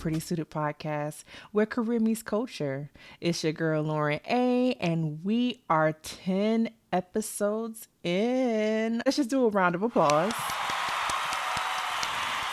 Pretty Suited Podcast, where career meets culture. It's your girl, Lauren A., and we are 10 episodes in. Let's just do a round of applause.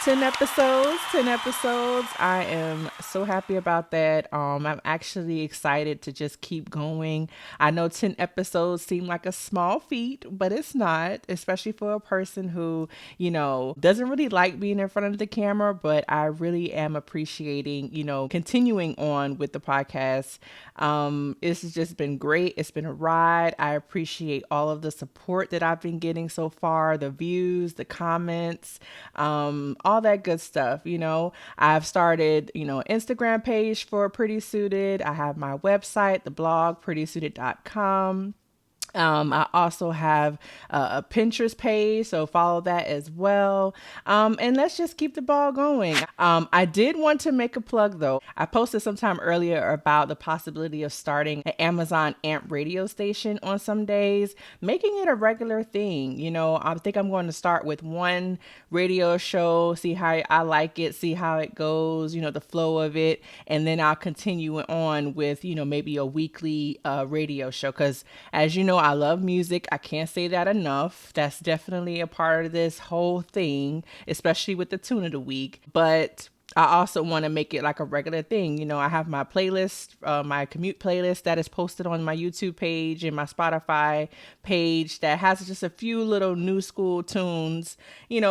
10 episodes, 10 episodes. I am so happy about that. I'm actually excited to just keep going. I know 10 episodes seem like a small feat, but it's not, especially for a person who, doesn't really like being in front of the camera, but I really am appreciating, continuing on with the podcast. It's just been great. It's been a ride. I appreciate all of the support that I've been getting so far, the views, the comments, all that good stuff. I've started, an Instagram page for Pretty Suited. I have my website, the blog, prettysuited.com. I also have a Pinterest page, so follow that as well. And let's just keep the ball going. I did want to make a plug though. I posted sometime earlier about the possibility of starting an Amazon AMP radio station on some days, making it a regular thing. I think I'm going to start with one radio show, see how I like it, see how it goes, the flow of it. And then I'll continue on with, maybe a weekly radio show. Cause as you know, I love music. I can't say that enough. That's definitely a part of this whole thing, especially with the tune of the week. But I also want to make it like a regular thing. I have my playlist, my commute playlist that is posted on my YouTube page and my Spotify page that has just a few little new school tunes,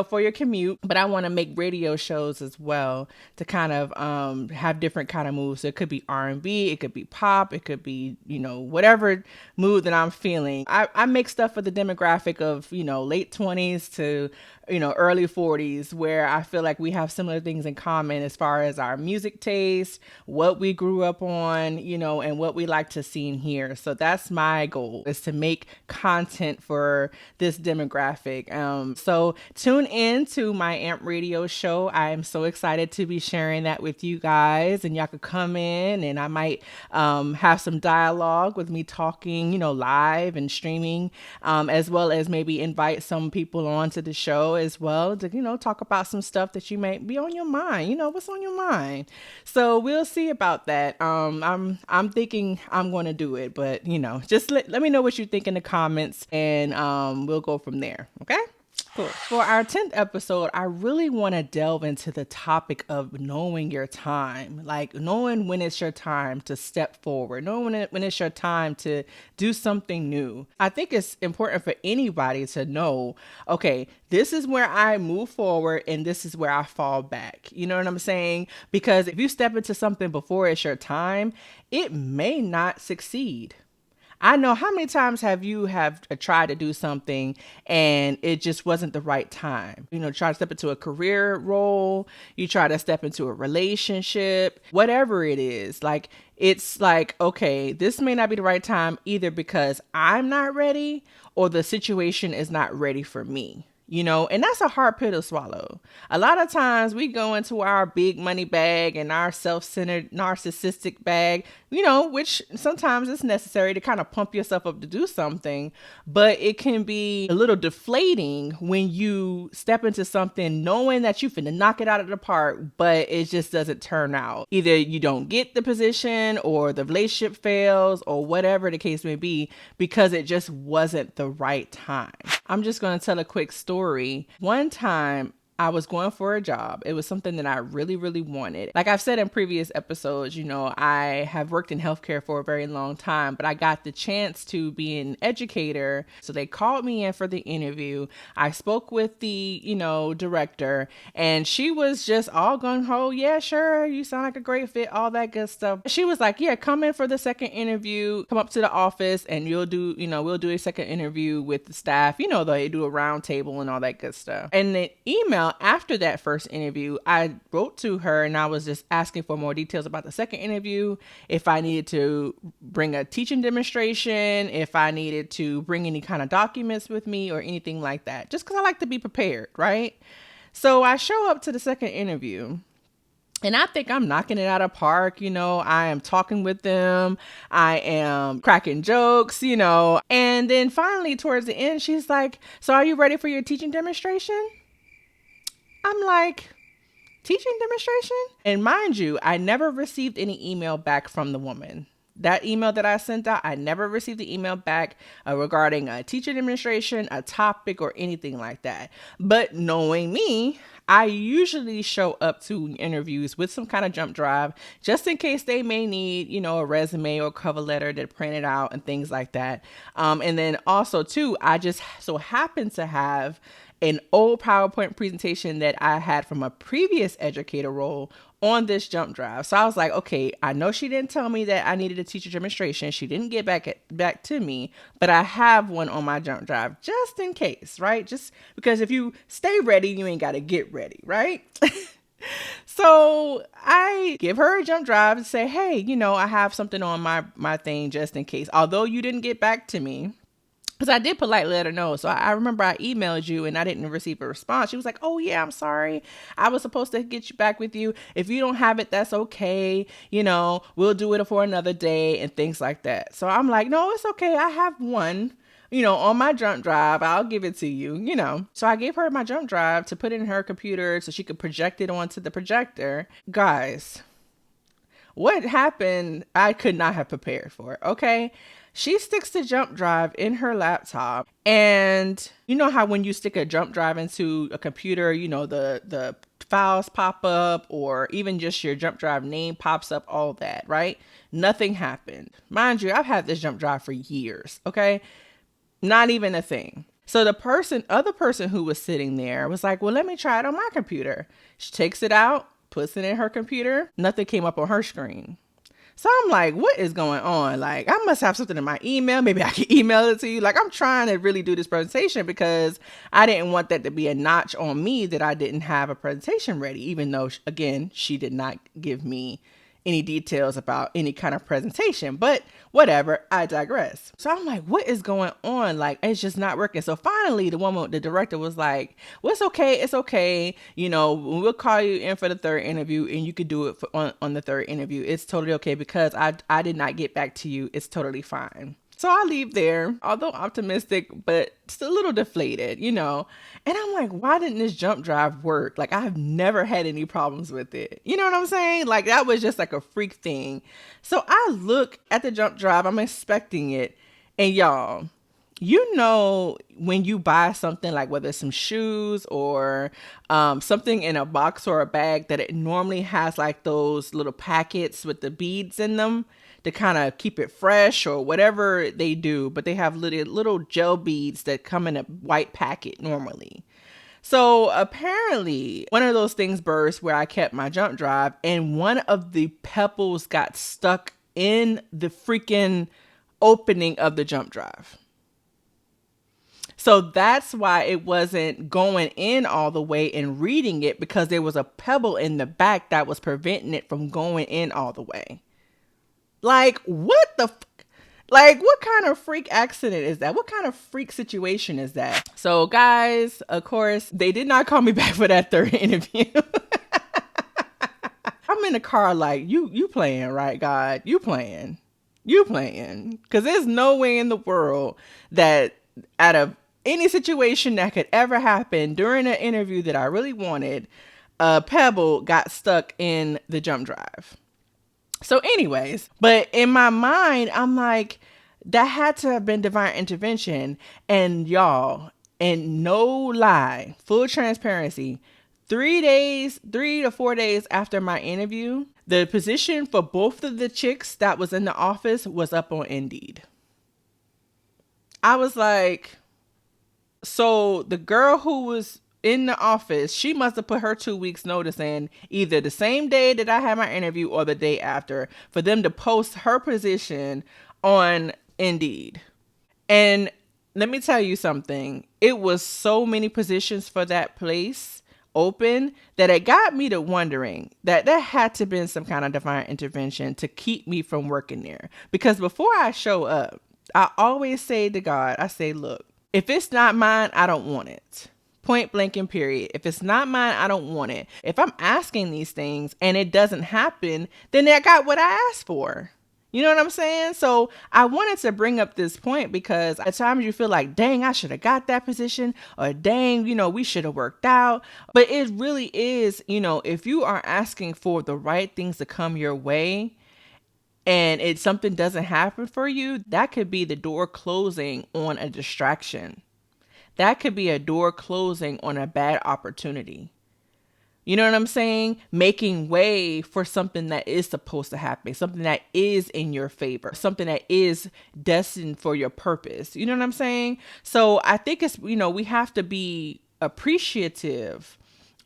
for your commute. But I want to make radio shows as well to kind of have different kind of moves. So it could be R&B, it could be pop, it could be, whatever mood that I'm feeling. I make stuff for the demographic of, late 20s to early 40s, where I feel like we have similar things in common as far as our music taste, what we grew up on, and what we like to see and hear. So that's my goal, is to make content for this demographic. So tune in to my AMP radio show. I am so excited to be sharing that with you guys, and y'all could come in and I might have some dialogue with me talking, live and streaming, as well as maybe invite some people onto the show as well to, talk about some stuff that you may be on your mind, what's on your mind. So we'll see about that. I'm thinking I'm going to do it, but just let me know what you think in the comments, and we'll go from there. Okay. Cool. For our 10th episode, I really want to delve into the topic of knowing your time, like knowing when it's your time to step forward, knowing when it's your time to do something new. I think it's important for anybody to know, okay, this is where I move forward and this is where I fall back. You know what I'm saying? Because if you step into something before it's your time, it may not succeed. I know, how many times have you tried to do something and it just wasn't the right time? Try to step into a career role, you try to step into a relationship, whatever it is. Like, it's like, okay, this may not be the right time either because I'm not ready or the situation is not ready for me. And that's a hard pill to swallow. A lot of times we go into our big money bag and our self-centered narcissistic bag, which sometimes it's necessary to kind of pump yourself up to do something, but it can be a little deflating when you step into something knowing that you finna knock it out of the park, but it just doesn't turn out. Either you don't get the position or the relationship fails or whatever the case may be, because it just wasn't the right time. I'm just going to tell a quick story. One time I was going for a job. It was something that I really, really wanted. Like I've said in previous episodes, I have worked in healthcare for a very long time, but I got the chance to be an educator. So they called me in for the interview. I spoke with the, director, and she was just all gung ho. Yeah, sure. You sound like a great fit, all that good stuff. She was like, yeah, come in for the second interview, come up to the office and we'll do a second interview with the staff. They do a round table and all that good stuff. And the email after that first interview, I wrote to her and I was just asking for more details about the second interview, if I needed to bring a teaching demonstration, if I needed to bring any kind of documents with me or anything like that, just because I like to be prepared, right? So I show up to the second interview and I think I'm knocking it out of park. I am talking with them. I am cracking jokes, and then finally towards the end, she's like, so are you ready for your teaching demonstration? I'm like, teaching demonstration. And mind you, I never received any email back from the woman. That email that I sent out, I never received the email back regarding a teacher demonstration, a topic, or anything like that. But knowing me, I usually show up to interviews with some kind of jump drive just in case they may need, a resume or cover letter to print it out and things like that. And then also, too, I just so happen to have an old PowerPoint presentation that I had from a previous educator role on this jump drive. So I was like, okay, I know she didn't tell me that I needed a teacher demonstration. She didn't get back to me, but I have one on my jump drive just in case, right? Just because if you stay ready, you ain't got to get ready, right? So I give her a jump drive and say, hey, I have something on my thing just in case. Although you didn't get back to me, because I did politely let her know. So I remember I emailed you and I didn't receive a response. She was like, oh yeah, I'm sorry. I was supposed to get you back with you. If you don't have it, that's okay. We'll do it for another day and things like that. So I'm like, no, it's okay. I have one, on my jump drive. I'll give it to you, So I gave her my jump drive to put in her computer so she could project it onto the projector. Guys, what happened, I could not have prepared for, okay? She sticks the jump drive in her laptop, and you know how when you stick a jump drive into a computer, the files pop up, or even just your jump drive name pops up, all that, right? Nothing happened. Mind you, I've had this jump drive for years, okay? Not even a thing. So the other person who was sitting there was like, well, let me try it on my computer. She takes it out, puts it in her computer. Nothing came up on her screen. So I'm like, what is going on? Like, I must have something in my email. Maybe I can email it to you. Like, I'm trying to really do this presentation because I didn't want that to be a notch on me that I didn't have a presentation ready, even though, again, she did not give me any details about any kind of presentation, but whatever, I digress. So I'm like, what is going on? Like, it's just not working. So finally, the director was like, well, it's okay. It's okay. We'll call you in for the third interview and you could do it on the third interview. It's totally okay because I did not get back to you. It's totally fine. So I leave there, although optimistic, but still a little deflated, And I'm like, why didn't this jump drive work? Like, I've never had any problems with it. You know what I'm saying? Like, that was just like a freak thing. So I look at the jump drive, I'm inspecting it. And y'all, when you buy something, like whether it's some shoes or something in a box or a bag, that it normally has like those little packets with the beads in them to kind of keep it fresh or whatever they do, but they have little gel beads that come in a white packet normally. So apparently one of those things burst where I kept my jump drive, and one of the pebbles got stuck in the freaking opening of the jump drive. So that's why it wasn't going in all the way and reading it, because there was a pebble in the back that was preventing it from going in all the way. Like, what the like, what kind of freak accident is that? What kind of freak situation is that? So guys, of course, they did not call me back for that third interview. I'm in the car like, you playing, right, God? You playing. Because there's no way in the world that out of any situation that could ever happen during an interview that I really wanted, a pebble got stuck in the jump drive. So anyways, but in my mind, I'm like, that had to have been divine intervention. And y'all, and no lie, full transparency, 3 to 4 days after my interview, the position for both of the chicks that was in the office was up on Indeed. I was like, so the girl who was in the office, she must have put her 2 weeks notice in either the same day that I had my interview or the day after for them to post her position on Indeed. And let me tell you something. It was so many positions for that place open that it got me to wondering that there had to have been some kind of divine intervention to keep me from working there. Because before I show up, I always say to God, I say, look, if it's not mine, I don't want it. Point blank and period. If it's not mine, I don't want it. If I'm asking these things and it doesn't happen, then I got what I asked for. You know what I'm saying? So I wanted to bring up this point because at times you feel like, dang, I should have got that position, or dang, we should have worked out. But it really is, if you are asking for the right things to come your way and something doesn't happen for you, that could be the door closing on a distraction. That could be a door closing on a bad opportunity. You know what I'm saying? Making way for something that is supposed to happen, something that is in your favor, something that is destined for your purpose. You know what I'm saying? So I think it's, we have to be appreciative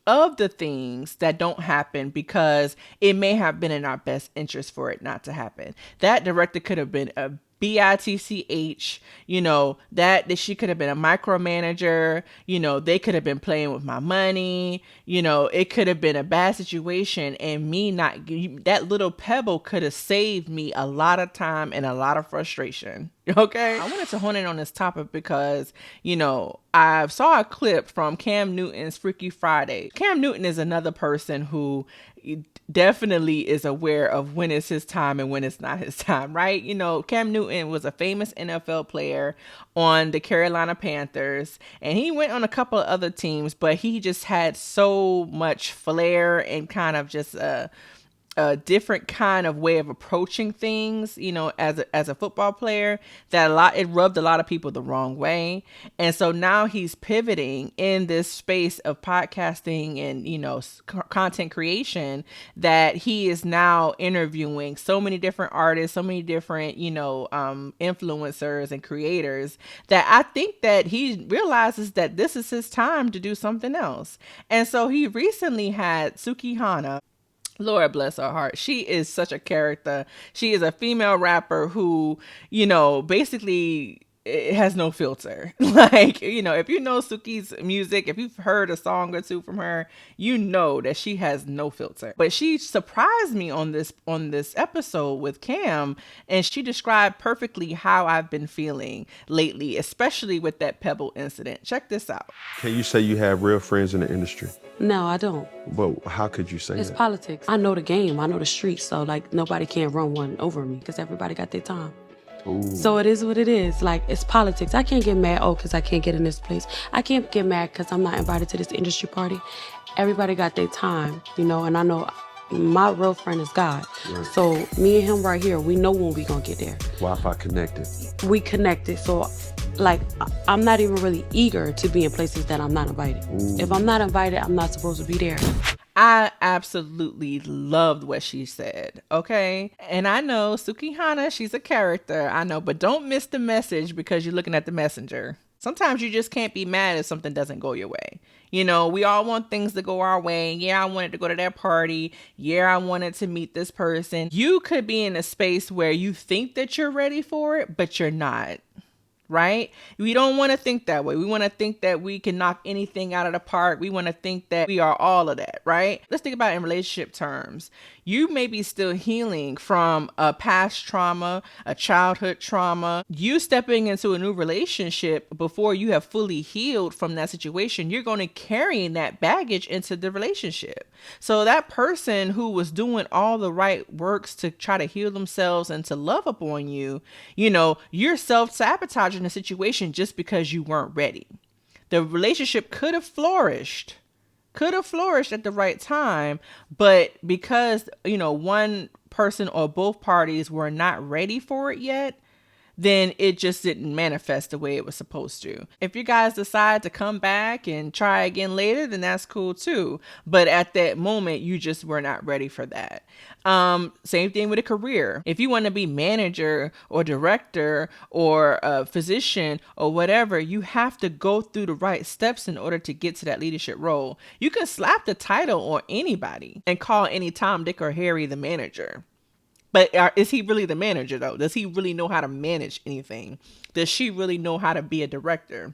of the things that don't happen because it may have been in our best interest for it not to happen. That director could have been a bitch, that she could have been a micromanager, they could have been playing with my money, it could have been a bad situation, and me not, that little pebble could have saved me a lot of time and a lot of frustration. Okay. I wanted to hone in on this topic because, I saw a clip from Cam Newton's Freaky Friday. Cam Newton is another person who definitely is aware of when it's his time and when it's not his time, right? Cam Newton was a famous NFL player on the Carolina Panthers, and he went on a couple of other teams, but he just had so much flair and kind of just a different kind of way of approaching things, as a football player, that it rubbed a lot of people the wrong way. And so now he's pivoting in this space of podcasting and, content creation, that he is now interviewing so many different artists, so many different, influencers and creators, that I think that he realizes that this is his time to do something else. And so he recently had Suki Hana. Lord bless her heart. She is such a character. She is a female rapper who, basically it has no filter. Like, if you know Suki's music, if you've heard a song or two from her, that she has no filter. But she surprised me on this episode with Cam, and she described perfectly how I've been feeling lately, especially with that Pebble incident. Check this out. Can you say you have real friends in the industry? No, I don't. But how could you say It's that? politics. I know the game. I know the streets. So, nobody can run one over me because everybody got their time. Ooh. So it is what it is. It's politics. I can't get mad, because I can't get in this place. I can't get mad because I'm not invited to this industry party. Everybody got their time, and I know my real friend is God. Right. So me and him right here, we know when we gonna get there. Wi-Fi connected. We connected. So, I'm not even really eager to be in places that I'm not invited. Ooh. If I'm not invited, I'm not supposed to be there. I absolutely loved what she said, okay? And I know Suki Hana, she's a character, I know, but don't miss the message because you're looking at the messenger. Sometimes you just can't be mad if something doesn't go your way. We all want things to go our way. Yeah, I wanted to go to that party. Yeah, I wanted to meet this person. You could be in a space where you think that you're ready for it, but you're not. Right? We don't want to think that way. We want to think that we can knock anything out of the park. We want to think that we are all of that, right? Let's think about it in relationship terms. You may be still healing from a past trauma, a childhood trauma. You stepping into a new relationship before you have fully healed from that situation, you're going to carry that baggage into the relationship. So that person who was doing all the right works to try to heal themselves and to love upon you, you're self-sabotaging the situation just because you weren't ready. The relationship could have flourished at the right time, but because, one person or both parties were not ready for it yet, then it just didn't manifest the way it was supposed to. If you guys decide to come back and try again later, then that's cool too. But at that moment, you just were not ready for that. Same thing with a career. If you want to be manager or director or a physician or whatever, you have to go through the right steps in order to get to that leadership role. You can slap the title on anybody and call any Tom, Dick, or Harry the manager. But is he really the manager, though? Does he really know how to manage anything? Does she really know how to be a director?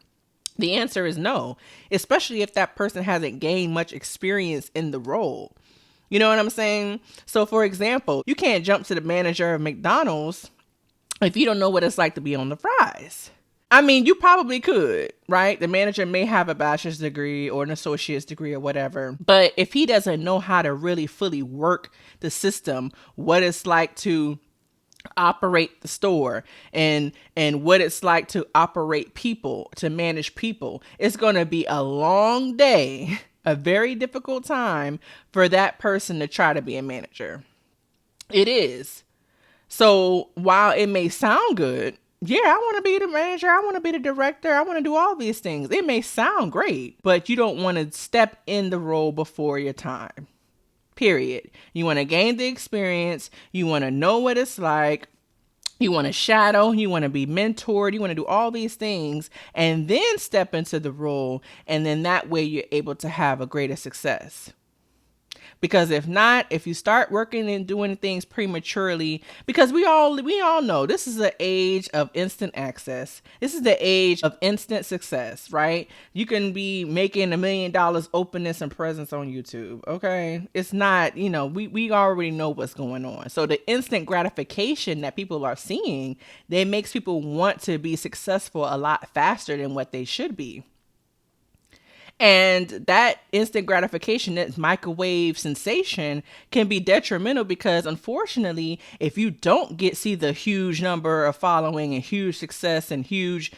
The answer is no, especially if that person hasn't gained much experience in the role. You know what I'm saying? So, for example, you can't jump to the manager of McDonald's if you don't know what it's like to be on the fries. I mean, you probably could, right? The manager may have a bachelor's degree or an associate's degree or whatever. But if he doesn't know how to really fully work the system, what it's like to operate the store and what it's like to operate people, to manage people. It's going to be a long day, a very difficult time for that person to try to be a manager. It is. So while it may sound good, yeah, I want to be the manager, I want to be the director, I want to do all these things. It may sound great, but you don't want to step in the role before your time. Period. You want to gain the experience. You want to know what it's like. You want to shadow. You want to be mentored. You want to do all these things and then step into the role. And then that way you're able to have a greater success. Because if not, if you start working and doing things prematurely, because we all know this is an age of instant access. This is the age of instant success, right? You can be making $1 million openness and presence on YouTube. Okay. It's not, we already know what's going on. So the instant gratification that people are seeing, that makes people want to be successful a lot faster than what they should be. And that instant gratification, that microwave sensation, can be detrimental because, unfortunately, if you don't see the huge number of following and huge success and huge,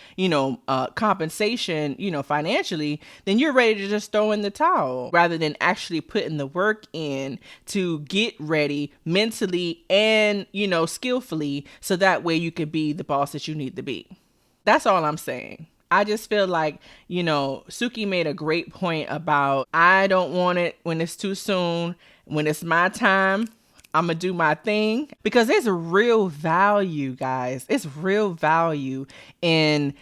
compensation, financially, then you're ready to just throw in the towel rather than actually putting the work in to get ready mentally and, skillfully, so that way you can be the boss that you need to be. That's all I'm saying. I just feel like, Suki made a great point about, I don't want it when it's too soon. When it's my time, I'm going to do my thing, because there's a real value, guys. It's real value in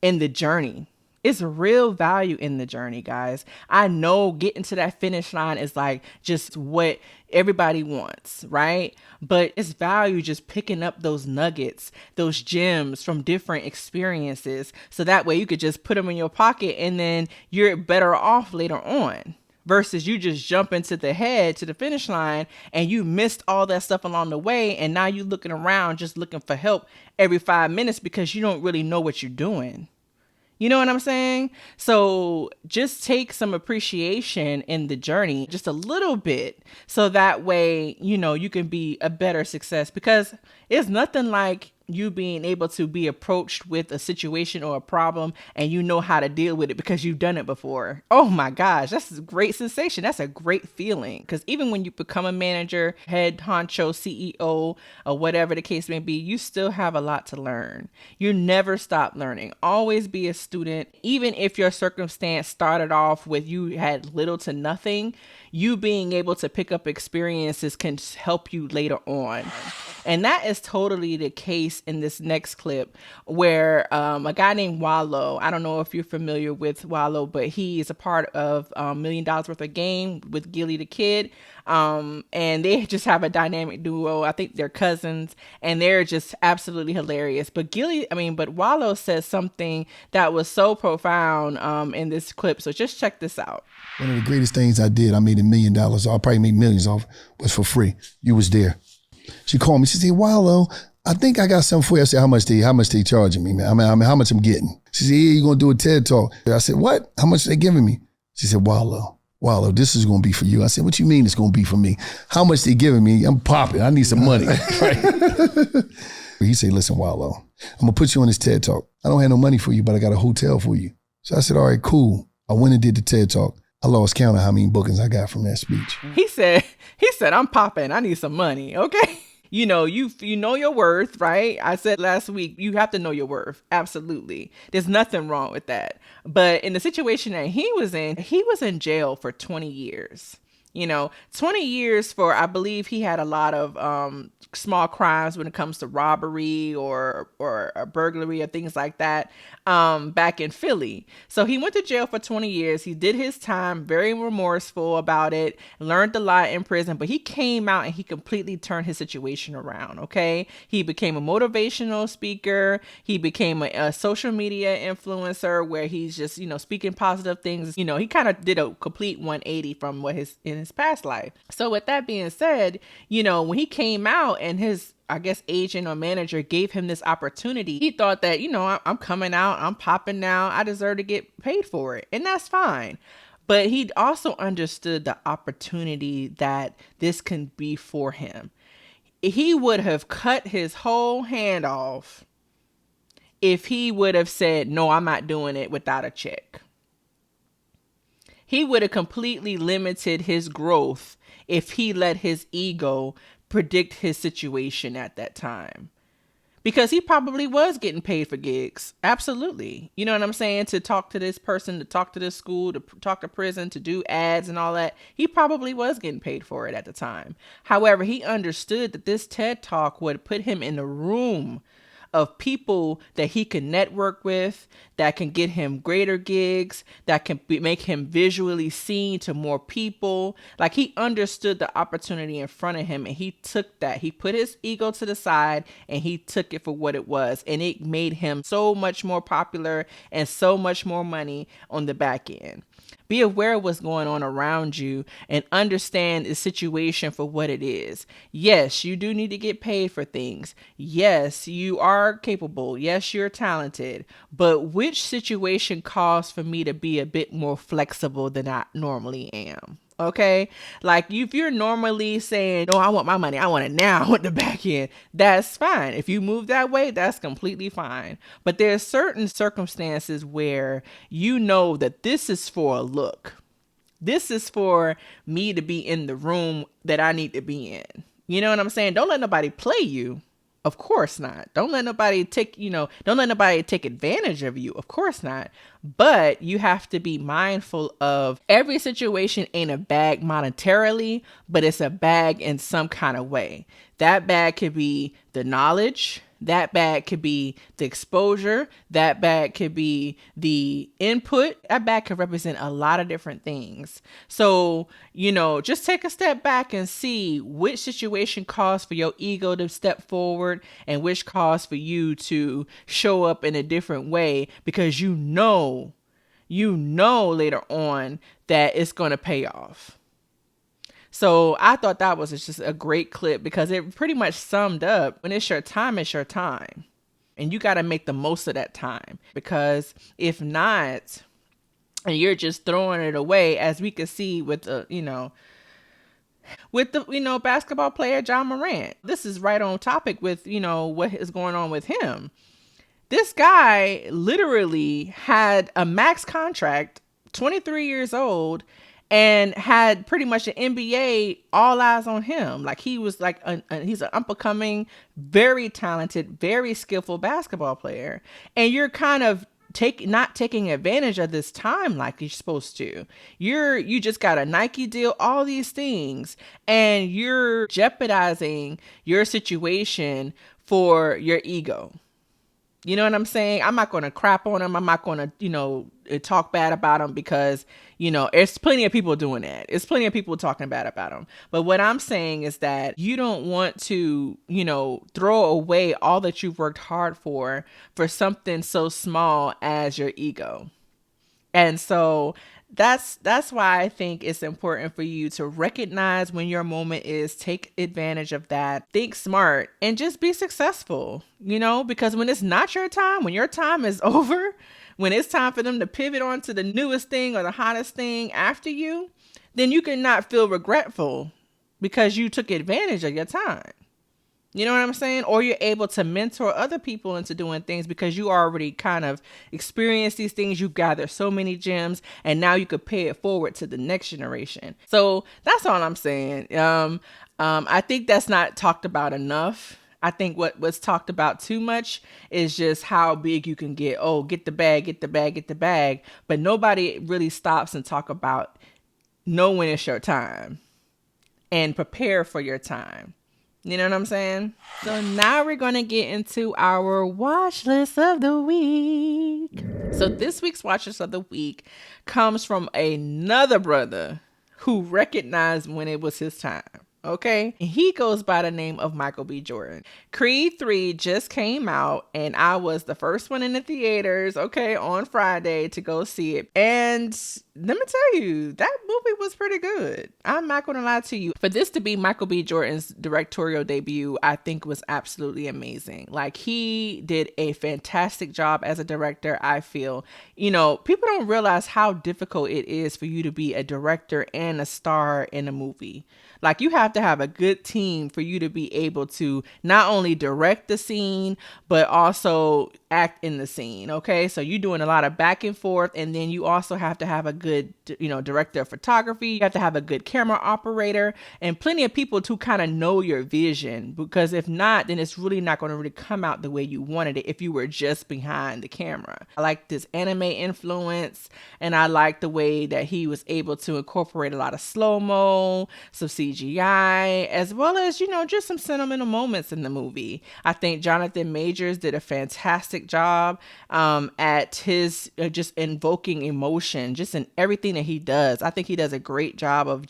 the journey. It's real value in the journey, guys. I know getting to that finish line is like just what everybody wants, right? But it's value just picking up those nuggets, those gems from different experiences. So that way you could just put them in your pocket and then you're better off later on. Versus you just jump into the finish line and you missed all that stuff along the way. And now you're looking around just looking for help every 5 minutes because you don't really know what you're doing. You know what I'm saying? So just take some appreciation in the journey, just a little bit, so that way, you can be a better success, because it's nothing like you being able to be approached with a situation or a problem and you know how to deal with it because you've done it before. Oh my gosh, that's a great sensation. That's a great feeling, because even when you become a manager, head honcho, CEO, or whatever the case may be, you still have a lot to learn. You never stop learning. Always be a student. Even if your circumstance started off with you had little to nothing, you being able to pick up experiences can help you later on. And that is totally the case in this next clip, where a guy named Wallow, I don't know if you're familiar with Wallow, but he is a part of $1 Million Worth of Game with Gilly the Kid. And they just have a dynamic duo. I think they're cousins, and they're just absolutely hilarious. But Wallow says something that was so profound in this clip. So just check this out. One of the greatest things I did, I made $1 million. I'll probably make millions off, was for free. You was there. She called me. She said, Wallow, I think I got something for you. I said, how much they charging me, man? I mean, how much I'm getting? She said, yeah, you're going to do a TED Talk. I said, what? How much they giving me? She said, Wallow, this is going to be for you. I said, what you mean it's going to be for me? How much they giving me? I'm popping. I need some money. Right? He said, listen, Wallow, I'm going to put you on this TED Talk. I don't have no money for you, but I got a hotel for you. So I said, all right, cool. I went and did the TED Talk. I lost count of how many bookings I got from that speech. He said, I'm popping. I need some money. Okay. You know your worth, right? I said last week, you have to know your worth. Absolutely. There's nothing wrong with that. But in the situation that he was in jail for 20 years. 20 years for, I believe he had a lot of small crimes when it comes to robbery or burglary or things like that back in Philly. So he went to jail for 20 years. He did his time, very remorseful about it, learned a lot in prison, but he came out and he completely turned his situation around, okay? He became a motivational speaker. He became a social media influencer where he's just, speaking positive things. He kind of did a complete 180 from what in his past life. So with that being said, when he came out and his, I guess, agent or manager gave him this opportunity, he thought that, I'm coming out, I'm popping now, I deserve to get paid for it. And that's fine. But he also understood the opportunity that this can be for him. he would have cut his whole hand off if he would have said, no, I'm not doing it without a check. He would have completely limited his growth if he let his ego predict his situation at that time. Because he probably was getting paid for gigs. Absolutely. You know what I'm saying? To talk to this person, to talk to this school, to talk to prison, to do ads and all that. He probably was getting paid for it at the time. However, he understood that this TED Talk would put him in a room of people that he can network with, that can get him greater gigs, that can make him visually seen to more people. Like, he understood the opportunity in front of him, and he took that. He put his ego to the side and he took it for what it was. And it made him so much more popular and so much more money on the back end. Be aware of what's going on around you and understand the situation for what it is. Yes, you do need to get paid for things. Yes, you are capable. Yes, you're talented. But which situation calls for me to be a bit more flexible than I normally am? Okay, like if you're normally saying, no, I want my money, I want it now at the back end, that's fine. If you move that way, that's completely fine. But there's certain circumstances where you know that this is for a look. This is for me to be in the room that I need to be in. You know what I'm saying? Don't let nobody play you. Of course not. Don't let nobody take advantage of you. Of course not. But you have to be mindful of every situation ain't a bag monetarily, but it's a bag in some kind of way. That bag could be the knowledge. That bag could be the exposure. That bag could be the input. That bag could represent a lot of different things. So, just take a step back and see which situation calls for your ego to step forward and which calls for you to show up in a different way, because you know later on that it's going to pay off. So I thought that was just a great clip, because it pretty much summed up, when it's your time, it's your time. And you got to make the most of that time, because if not, and you're just throwing it away, as we could see with the basketball player John Morant. This is right on topic with, what is going on with him. This guy literally had a max contract, 23 years old, and had pretty much an NBA all eyes on him. Like, he was like, he's an up-and-coming, very talented, very skillful basketball player. And you're kind of not taking advantage of this time like you're supposed to. You just got a Nike deal, all these things, and you're jeopardizing your situation for your ego. You know what I'm saying? I'm not going to crap on him. I'm not going to, talk bad about him, because, there's plenty of people doing that. It's plenty of people talking bad about him. But what I'm saying is that you don't want to, throw away all that you've worked hard for something so small as your ego. And so that's why I think it's important for you to recognize when your moment is, take advantage of that, think smart, and just be successful, because when it's not your time, when your time is over, when it's time for them to pivot on to the newest thing or the hottest thing after you, then you cannot feel regretful because you took advantage of your time. You know what I'm saying? Or you're able to mentor other people into doing things because you already kind of experienced these things. You gather so many gems, and now you could pay it forward to the next generation. So that's all I'm saying. I think that's not talked about enough. I think what's talked about too much is just how big you can get. Oh, get the bag, get the bag, get the bag. But nobody really stops and talk about know when it's your time and prepare for your time. You know what I'm saying? So now we're going to get into our watch list of the week. So this week's watch list of the week comes from another brother who recognized when it was his time. Okay. He goes by the name of Michael B. Jordan. Creed 3 just came out, and I was the first one in the theaters, on Friday to go see it. And let me tell you, that movie was pretty good. I'm not going to lie to you. For this to be Michael B. Jordan's directorial debut, I think was absolutely amazing. Like, he did a fantastic job as a director, I feel. People don't realize how difficult it is for you to be a director and a star in a movie. Like, you have to have a good team for you to be able to not only direct the scene, but also act in the scene. Okay. So you're doing a lot of back and forth. And then you also have to have a good, director of photography. You have to have a good camera operator and plenty of people to kind of know your vision, because if not, then it's really not going to really come out the way you wanted it if you were just behind the camera. I like this anime influence, and I like the way that he was able to incorporate a lot of slow-mo, some CGI, as well as, just some sentimental moments in the movie. I think Jonathan Majors did a fantastic job at his just invoking emotion, just in everything that he does. I think he does a great job of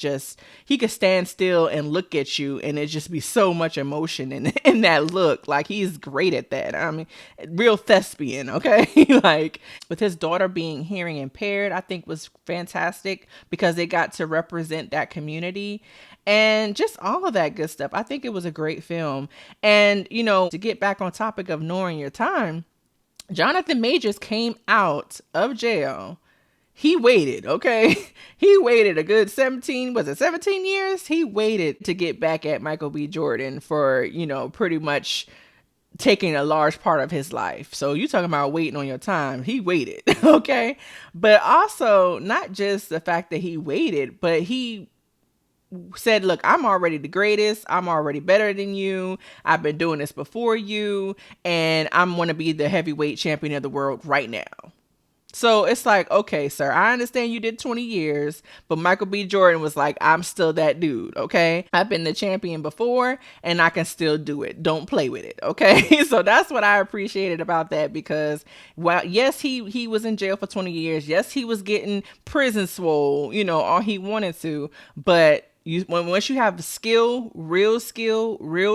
he could stand still and look at you and it just be so much emotion in that look. Like, he's great at that. I mean, real thespian, okay? Like, with his daughter being hearing impaired, I think was fantastic because they got to represent that community and just all of that good stuff. I think it was a great film. And, to get back on topic of knowing your time, Jonathan Majors came out of jail. He waited, okay? He waited a good 17 years? He waited to get back at Michael B. Jordan for, pretty much taking a large part of his life. So you talking about waiting on your time. He waited, okay? But also, not just the fact that he waited, but he said, look, I'm already the greatest. I'm already better than you. I've been doing this before you, and I'm going to be the heavyweight champion of the world right now. So it's like, okay, sir, I understand you did 20 years, but Michael B. Jordan was like, I'm still that dude, okay? I've been the champion before, and I can still do it. Don't play with it, okay? So that's what I appreciated about that, because, while, yes, he was in jail for 20 years. Yes, he was getting prison swole, all he wanted to, but once you have skill, real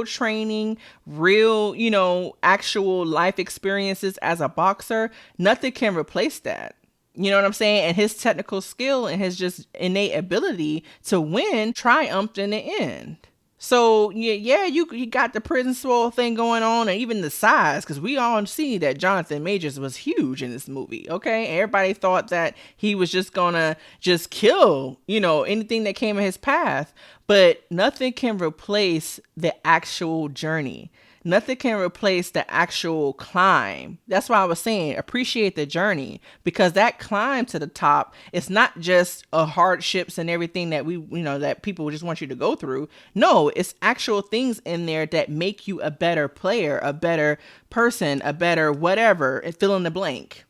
training, real, actual life experiences as a boxer, nothing can replace that. You know what I'm saying? And his technical skill and his just innate ability to win triumphed in the end. So yeah, you got the prison swole thing going on, and even the size, because we all see that Jonathan Majors was huge in this movie. Okay, everybody thought that he was just gonna just kill anything that came in his path, but nothing can replace the actual journey. Nothing can replace the actual climb. That's why I was saying appreciate the journey, because that climb to the top is not just hardships and everything that that people just want you to go through. No, it's actual things in there that make you a better player, a better person, a better whatever, and fill in the blank.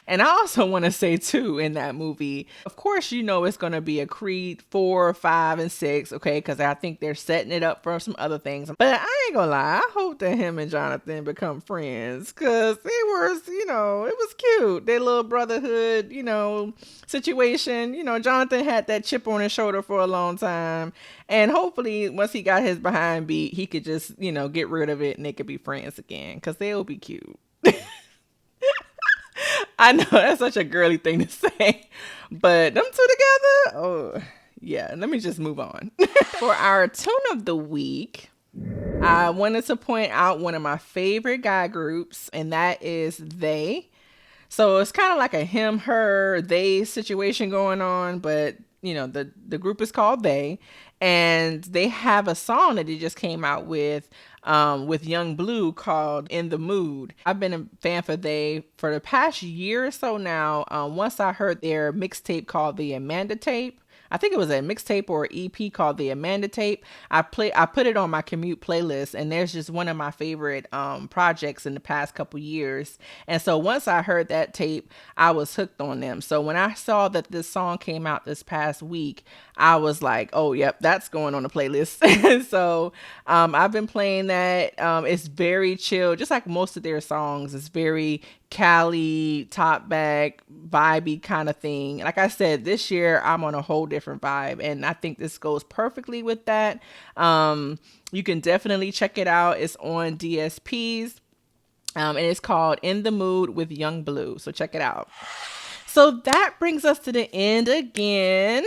And I also want to say too, in that movie, of course, it's going to be a Creed 4, 5, and 6, okay? Because I think they're setting it up for some other things. But I ain't gonna lie, I hope that him and Jonathan become friends, because it was cute. Their little brotherhood, situation. Jonathan had that chip on his shoulder for a long time. And hopefully, once he got his behind beat, he could just, get rid of it and they could be friends again, because they'll be cute. I know that's such a girly thing to say, but them two together, oh yeah, let me just move on. For our tune of the week, I wanted to point out one of my favorite guy groups, and that is They. So it's kind of like a him, her, they situation going on, but the group is called They, and they have a song that they just came out with Young Blue called In the Mood. I've been a fan for They for the past year or so now. Once I heard their mixtape called The Amanda Tape, I think it was a mixtape or EP called The Amanda Tape. I put it on my commute playlist, and there's just one of my favorite projects in the past couple years. And so once I heard that tape, I was hooked on them. So when I saw that this song came out this past week, I was like, oh, yep, that's going on the playlist. So I've been playing that. It's very chill, just like most of their songs. It's very Cali, top back, vibey kind of thing. Like I said, this year I'm on a whole different vibe, and I think this goes perfectly with that. You can definitely check it out. It's on DSPs, and it's called In the Mood with Young Blue. So check it out. So that brings us to the end again.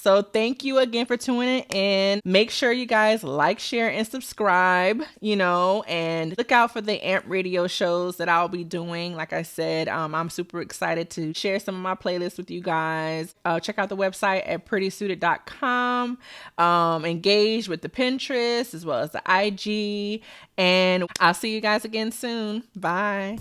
So thank you again for tuning in. Make sure you guys like, share, and subscribe, and look out for the AMP radio shows that I'll be doing. Like I said, I'm super excited to share some of my playlists with you guys. Check out the website at prettysuited.com. Engage with the Pinterest as well as the IG. And I'll see you guys again soon. Bye.